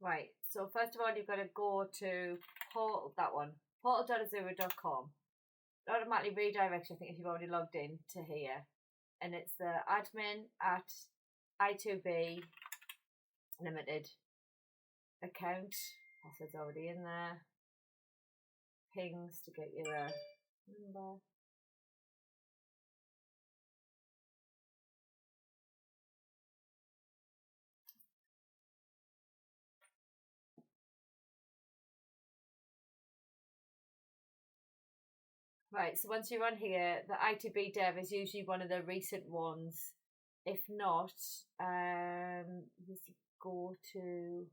Right, so first of all, you've got to go to portal.azure.com. It automatically redirects you, I think, if you've already logged in to here. And it's the admin at I2B Limited account. Password's already in there. Pings to get your number. Right, so once you're on here, the I2B dev is usually one of the recent ones. If not, you go to,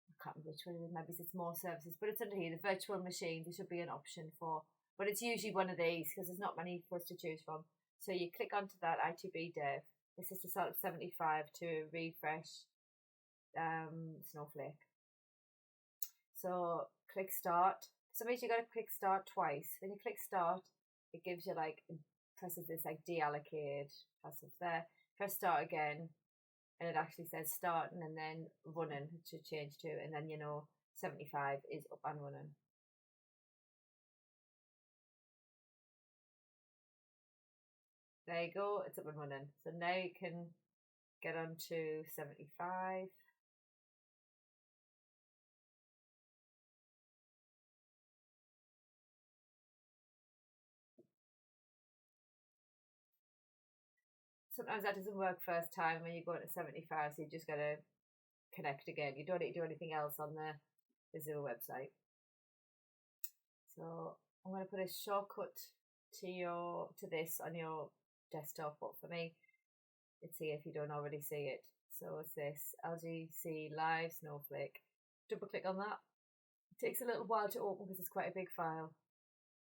I can't remember which one it is, maybe it's more services, but it's under here, the virtual machine, there should be an option for, but it's usually one of these because there's not many for us to choose from. So you click onto that I2B dev. This is the sort of 75 to refresh Snowflake. So click start. Sometimes you got to click start twice. When you click start, it gives you like, presses this like deallocate, press it there, press start again, and it actually says starting and then running, it should change to, and then 75 is up and running. There you go, it's up and running. So now you can get on to 75. Sometimes that doesn't work first time when you go to 75, so you just got to connect again. You don't need to do anything else on the Azure website. So I'm going to put a shortcut to this on your desktop, but for me, it's here if you don't already see it. So it's this LGC Live Snowflake. Double click on that. It takes a little while to open because it's quite a big file.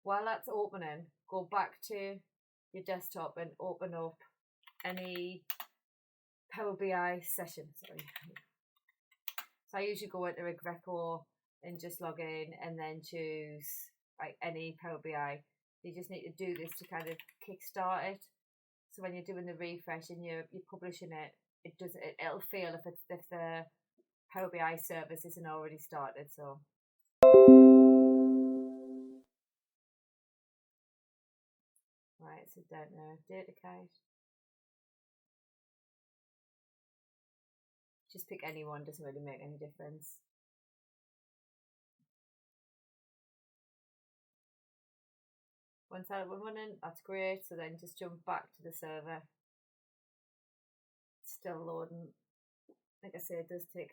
While that's opening, go back to your desktop and open up any Power BI session. Sorry. So I usually go into a Greco and just log in and then choose like any Power BI. You just need to do this to kind of kickstart it. So when you're doing the refresh and you're publishing it, it'll fail if the Power BI service isn't already started. So right, so down there, DataKITE. Just pick any one, doesn't really make any difference. Once that up running, that's great. So then just jump back to the server. It's still loading. Like I say, it does take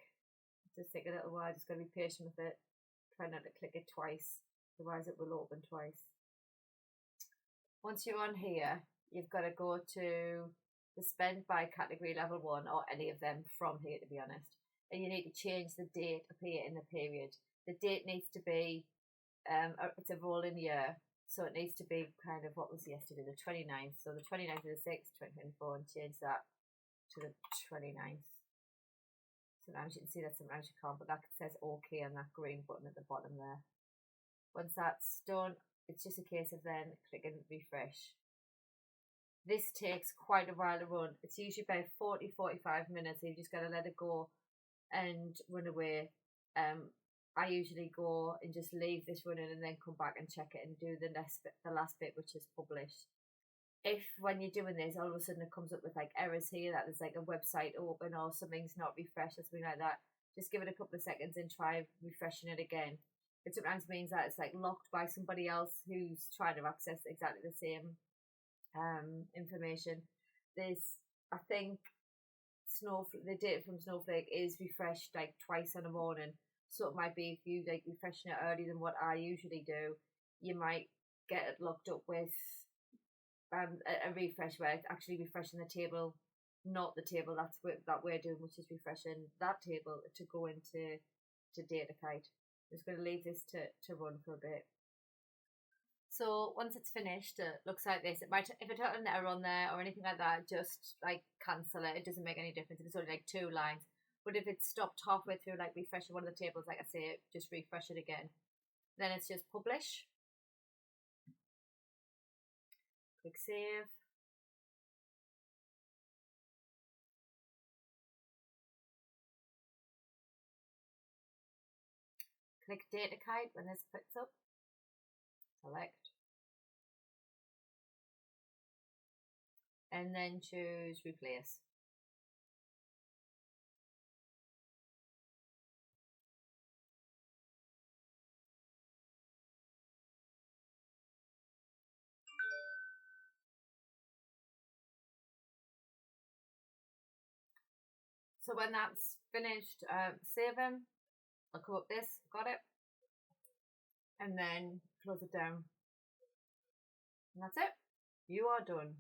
a little while. Just gotta be patient with it. Try not to click it twice, otherwise it will open twice. Once you're on here, you've got to go to the spend by category level 1 or any of them from here, to be honest. And you need to change the date up here in the period. The date needs to be, it's a rolling year. So it needs to be kind of, what was yesterday, the 29th. So the 29th of the 6th, 2024, and change that to the 29th. Sometimes you can see that, sometimes you can't, but that says OK on that green button at the bottom there. Once that's done, it's just a case of then clicking refresh. This takes quite a while to run. It's usually about 40-45 minutes, so you just got to let it go and run away. I usually go and just leave this running and then come back and check it and do the last bit, which is publish. If when you're doing this, all of a sudden it comes up with like errors here, that there's like a website open or something's not refreshed or something like that, just give it a couple of seconds and try refreshing it again. It sometimes means that it's like locked by somebody else who's trying to access exactly the same information. I think the data from Snowflake is refreshed like twice in the morning. So it might be if you like refreshing it earlier than what I usually do, you might get it locked up with a refresh where it's actually refreshing the table, not the table that we're doing, which is refreshing that table to go into DataKITE. I'm just going to leave this to run for a bit. So once it's finished, it looks like this. It might, if it had an error on there or anything like that, just like cancel it. It doesn't make any difference if it's only like 2 lines. But if it's stopped halfway through, like refreshing one of the tables, like I say, just refresh it again. Then it's just publish. Click save. Click DataKITE when this puts up. Select. And then choose replace. So when that's finished saving, I'll come up this, got it, and then close it down. And that's it. You are done.